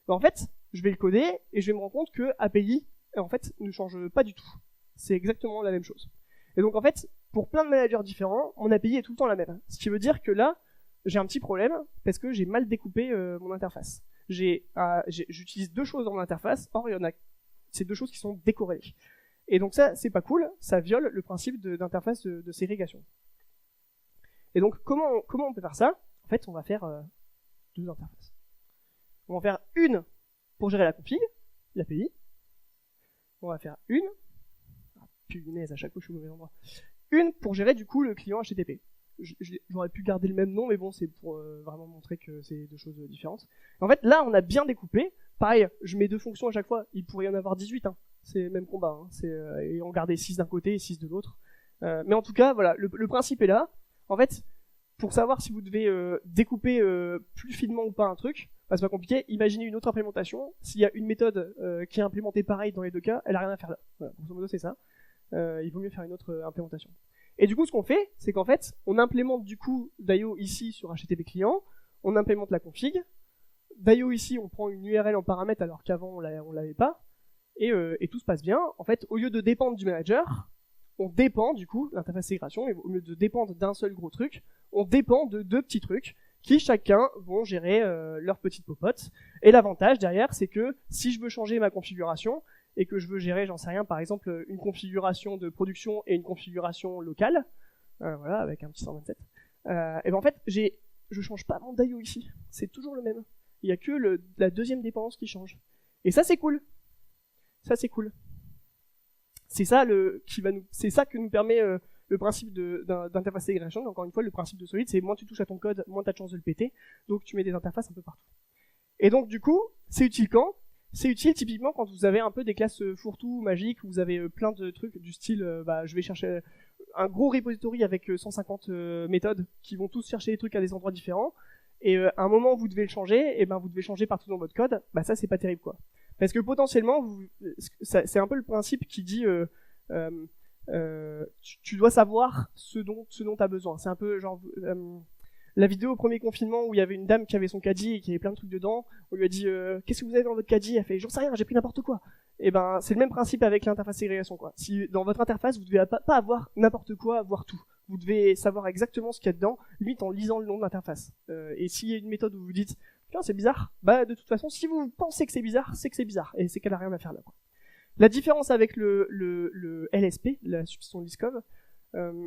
Mais en fait, je vais le coder et je vais me rendre compte que API, en fait, ne change pas du tout. C'est exactement la même chose. Et donc, en fait, pour plein de managers différents, mon API est tout le temps la même. Ce qui veut dire que là, j'ai un petit problème parce que j'ai mal découpé mon interface. J'utilise deux choses dans mon interface, or il y en a ces deux choses qui sont décorrélées. Et donc ça, c'est pas cool, ça viole le principe d'interface de ségrégation. Et donc, comment on peut faire ça? En fait, on va faire deux interfaces. On va en faire une pour gérer la config, l'API. On va faire une, punaise, à chaque fois je suis au mauvais endroit. Une pour gérer du coup le client HTTP. J'aurais pu garder le même nom, mais bon, c'est pour vraiment montrer que c'est deux choses différentes. En fait, là, on a bien découpé. Pareil, je mets deux fonctions à chaque fois. Il pourrait y en avoir 18, hein. C'est le même combat, hein. Et on gardait 6 d'un côté et 6 de l'autre. Mais en tout cas, voilà, le principe est là. En fait, pour savoir si vous devez découper plus finement ou pas un truc, c'est pas compliqué. Imaginez une autre implémentation. S'il y a une méthode qui est implémentée pareil dans les deux cas, elle a rien à faire là. Voilà, grosso modo, c'est ça. Il vaut mieux faire une autre implémentation. Et du coup, ce qu'on fait, c'est qu'en fait, on implémente du coup d'IO ici sur HTTP client, on implémente la config. D'IO ici, on prend une URL en paramètre alors qu'avant on l'avait pas. Et tout se passe bien. En fait, au lieu de dépendre du manager, on dépend du coup, l'interface ségrégation, mais au lieu de dépendre d'un seul gros truc, on dépend de deux petits trucs qui chacun vont gérer leur petite popote. Et l'avantage derrière, c'est que si je veux changer ma configuration et que je veux gérer, j'en sais rien, par exemple une configuration de production et une configuration locale, voilà, avec un petit 127, et ben en fait, j'ai je change pas mon DIO ici. C'est toujours le même. Il y a que la deuxième dépendance qui change. Et ça, c'est cool. Ça, c'est cool. C'est ça c'est ça que nous permet le principe d'interface segregation. Encore une fois, le principe de Solid, c'est moins tu touches à ton code, moins tu as de chance de le péter. Donc tu mets des interfaces un peu partout. Et donc du coup, c'est utile quand ? C'est utile typiquement quand vous avez un peu des classes fourre-tout, magiques, où vous avez plein de trucs du style, je vais chercher un gros repository avec 150 méthodes qui vont tous chercher des trucs à des endroits différents. Et à un moment où vous devez le changer, et vous devez changer partout dans votre code. Ça c'est pas terrible quoi. Parce que potentiellement, c'est un peu le principe qui dit tu dois savoir ce dont tu as besoin. C'est un peu genre la vidéo au premier confinement où il y avait une dame qui avait son caddie et qui avait plein de trucs dedans. On lui a dit qu'est-ce que vous avez dans votre caddie ? Elle fait j'en sais rien, j'ai pris n'importe quoi. Et c'est le même principe avec l'interface ségrégation quoi. Si dans votre interface vous devez pas avoir n'importe quoi, avoir tout. Vous devez savoir exactement ce qu'il y a dedans, limite en lisant le nom de l'interface. Et s'il y a une méthode où vous dites tiens, c'est bizarre, de toute façon, si vous pensez que c'est bizarre, c'est que c'est bizarre, et c'est qu'elle a rien à faire là, quoi. La différence avec le LSP, la substitution de Liskov,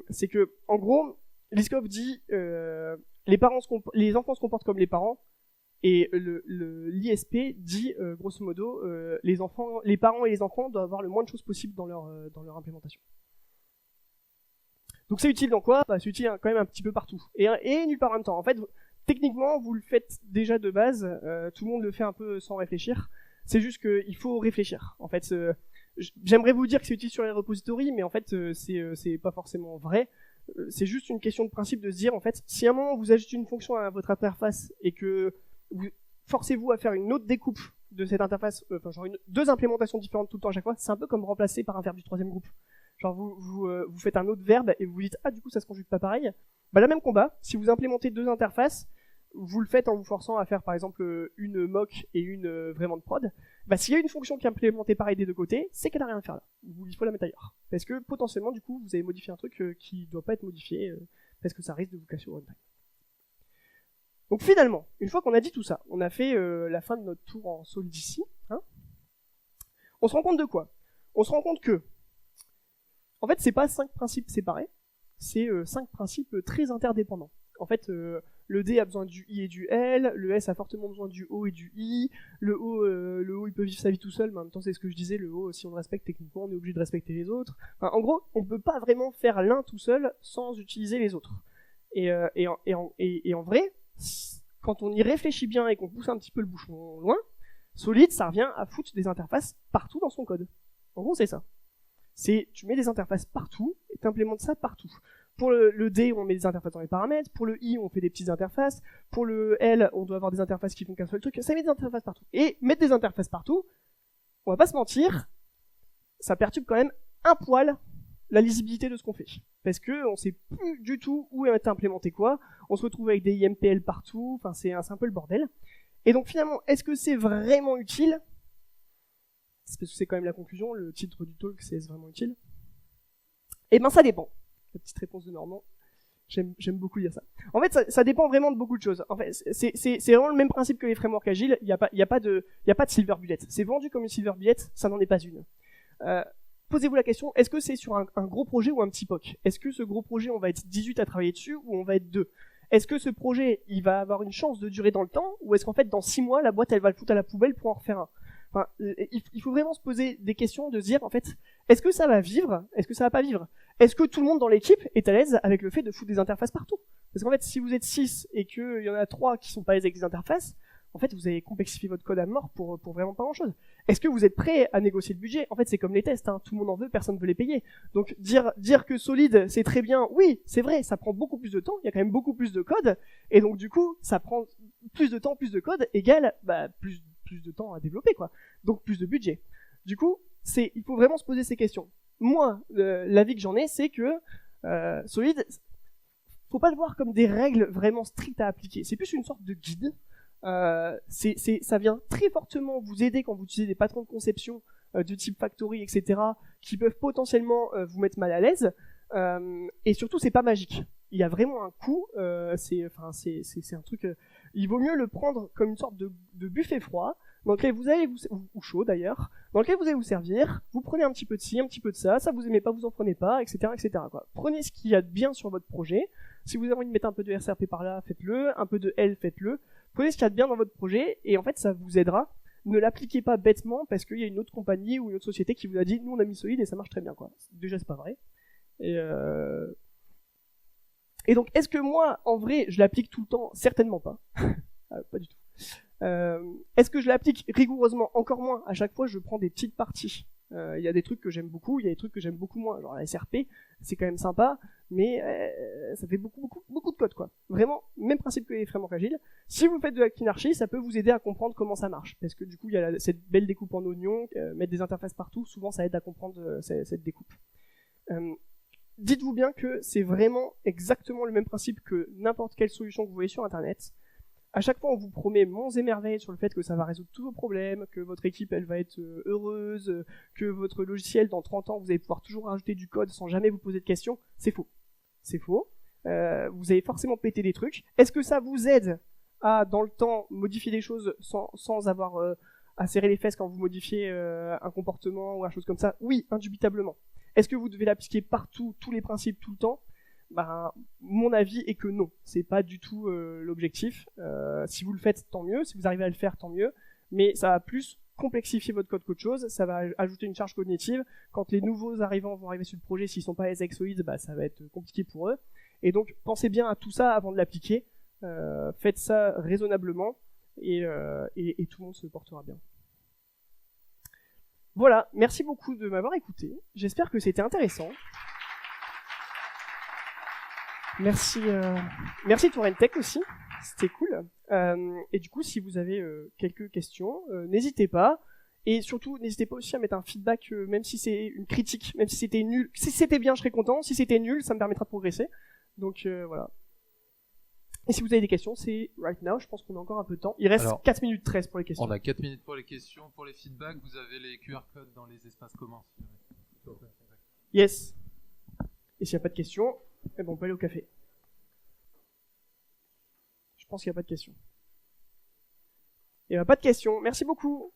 c'est que, en gros, Liskov dit, les enfants se comportent comme les parents, et l'ISP dit, grosso modo, les parents et les enfants doivent avoir le moins de choses possible dans leur implémentation. Donc c'est utile dans quoi ? C'est utile quand même un petit peu partout, et nulle part en même temps. En fait, techniquement, vous le faites déjà de base, tout le monde le fait un peu sans réfléchir. C'est juste qu'il faut réfléchir. En fait, j'aimerais vous dire que c'est utile sur les repositories, mais en fait, c'est pas forcément vrai. C'est juste une question de principe de se dire, en fait, si à un moment vous ajoutez une fonction à votre interface et que vous forcez-vous à faire une autre découpe de cette interface, deux implémentations différentes tout le temps à chaque fois, c'est un peu comme remplacer par un verbe du troisième groupe. Genre vous faites un autre verbe et vous vous dites du coup ça se conjugue pas pareil. La même combat, si vous implémentez deux interfaces, vous le faites en vous forçant à faire par exemple une mock et une vraiment de prod. S'il y a une fonction qui est implémentée pareil des deux côtés, c'est qu'elle a rien à faire là. Il faut la mettre ailleurs. Parce que potentiellement du coup vous avez modifié un truc qui doit pas être modifié parce que ça risque de vous casser au runtime. Donc finalement, une fois qu'on a dit tout ça, on a fait la fin de notre tour en Solid ici. On se rend compte de quoi ? On se rend compte que en fait c'est pas 5 principes séparés, c'est 5 principes très interdépendants. En fait, le D a besoin du I et du L, le S a fortement besoin du O et du I, le O il peut vivre sa vie tout seul, mais en même temps c'est ce que je disais, le O si on le respecte techniquement on est obligé de respecter les autres. En gros, on peut pas vraiment faire l'un tout seul sans utiliser les autres. Et en vrai, quand on y réfléchit bien et qu'on pousse un petit peu le bouchon loin, Solid ça revient à foutre des interfaces partout dans son code. En gros c'est ça. Tu mets des interfaces partout et t'implémentes ça partout. Pour le D, on met des interfaces dans les paramètres. Pour le I, on fait des petites interfaces. Pour le L, on doit avoir des interfaces qui font qu'un seul truc. Ça met des interfaces partout. Et mettre des interfaces partout, on va pas se mentir, ça perturbe quand même un poil la lisibilité de ce qu'on fait. Parce que on sait plus du tout où est implémenté quoi. On se retrouve avec des IMPL partout. C'est un peu le bordel. Et donc finalement, est-ce que c'est vraiment utile ? C'est parce que c'est quand même la conclusion. Le titre du talk, c'est « Est-ce vraiment utile ?» ça dépend. La petite réponse de Normand. J'aime beaucoup dire ça. En fait, ça dépend vraiment de beaucoup de choses. En fait, c'est vraiment le même principe que les frameworks agiles. Il y a pas de silver bullet. C'est vendu comme une silver bullet, ça n'en est pas une. Posez-vous la question, est-ce que c'est sur un gros projet ou un petit POC ? Est-ce que ce gros projet, on va être 18 à travailler dessus ou on va être 2 ? Est-ce que ce projet, il va avoir une chance de durer dans le temps ou est-ce qu'en fait, dans 6 mois, la boîte, elle va le foutre à la poubelle pour en refaire un ? Il faut vraiment se poser des questions, de se dire, en fait, est-ce que ça va vivre ? Est-ce que ça va pas vivre ? Est-ce que tout le monde dans l'équipe est à l'aise avec le fait de foutre des interfaces partout ? Parce qu'en fait, si vous êtes 6 et qu'il y en a 3 qui sont pas à l'aise avec des interfaces, en fait, vous avez complexifié votre code à mort pour vraiment pas grand-chose. Est-ce que vous êtes prêt à négocier le budget ? En fait, c'est comme les tests, tout le monde en veut, personne ne veut les payer. Donc, dire que Solid, c'est très bien, oui, c'est vrai, ça prend beaucoup plus de temps, il y a quand même beaucoup plus de code, et donc du coup, ça prend plus de temps, plus de code, égale plus de temps à développer, quoi. Donc, plus de budget. Du coup, il faut vraiment se poser ces questions. Moi, l'avis que j'en ai, c'est que Solid, faut pas le voir comme des règles vraiment strictes à appliquer. C'est plus une sorte de guide. Ça vient très fortement vous aider quand vous utilisez des patrons de conception de type factory, etc., qui peuvent potentiellement vous mettre mal à l'aise. Et surtout, c'est pas magique. Il y a vraiment un coût. C'est un truc. Il vaut mieux le prendre comme une sorte de buffet froid, dans lequel vous allez ou chaud d'ailleurs, dans lequel vous allez vous servir. Vous prenez un petit peu de ci, un petit peu de ça. Ça vous aimez pas, vous en prenez pas, etc., etc. Quoi. Prenez ce qu'il y a de bien sur votre projet. Si vous avez envie de mettre un peu de RCRP par là, faites-le. Un peu de L, faites-le. Prenez ce qu'il y a de bien dans votre projet, et en fait, ça vous aidera. Ne l'appliquez pas bêtement parce qu'il y a une autre compagnie ou une autre société qui vous a dit, nous on a mis Solid et ça marche très bien, quoi. Déjà, c'est pas vrai. Et donc, est-ce que moi, en vrai, je l'applique tout le temps? Certainement pas. Pas du tout. Est-ce que je l'applique rigoureusement? Encore moins. À chaque fois, je prends des petites parties. Il y a des trucs que j'aime beaucoup, il y a des trucs que j'aime beaucoup moins. Genre la SRP, c'est quand même sympa, mais ça fait beaucoup de code, quoi. Vraiment, même principe que les frameworks agiles. Si vous faites de la cleanarchy, ça peut vous aider à comprendre comment ça marche, parce que du coup, il y a cette belle découpe en oignon, mettre des interfaces partout, souvent ça aide à comprendre cette découpe. Dites-vous bien que c'est vraiment exactement le même principe que n'importe quelle solution que vous voyez sur Internet. À chaque fois, on vous promet monts et merveilles sur le fait que ça va résoudre tous vos problèmes, que votre équipe, elle va être heureuse, que votre logiciel, dans 30 ans, vous allez pouvoir toujours rajouter du code sans jamais vous poser de questions. C'est faux. C'est faux. Vous allez forcément péter des trucs. Est-ce que ça vous aide à, dans le temps, modifier des choses sans avoir à serrer les fesses quand vous modifiez un comportement ou une chose comme ça? Oui, indubitablement. Est-ce que vous devez l'appliquer partout, tous les principes, tout le temps? Mon avis est que non, c'est pas du tout l'objectif. Si vous le faites, tant mieux. Si vous arrivez à le faire, tant mieux. Mais ça va plus complexifier votre code qu'autre chose. Ça va ajouter une charge cognitive. Quand les nouveaux arrivants vont arriver sur le projet, s'ils sont pas avec Solid, ça va être compliqué pour eux. Et donc, pensez bien à tout ça avant de l'appliquer. Faites ça raisonnablement et tout le monde se portera bien. Voilà, merci beaucoup de m'avoir écouté. J'espère que c'était intéressant. Merci Torrentech aussi, c'était cool. Et du coup, si vous avez quelques questions, n'hésitez pas. Et surtout, n'hésitez pas aussi à mettre un feedback, même si c'est une critique, même si c'était nul. Si c'était bien, je serais content. Si c'était nul, ça me permettra de progresser. Donc voilà. Et si vous avez des questions, c'est right now. Je pense qu'on a encore un peu de temps. Il reste 4 minutes 13 pour les questions. On a 4 minutes pour les questions. Pour les feedbacks, vous avez les QR codes dans les espaces communs. Yes. Et s'il n'y a pas de questions, eh ben on peut aller au café. Je pense qu'il n'y a pas de questions. Il n'y a pas de questions. Merci beaucoup.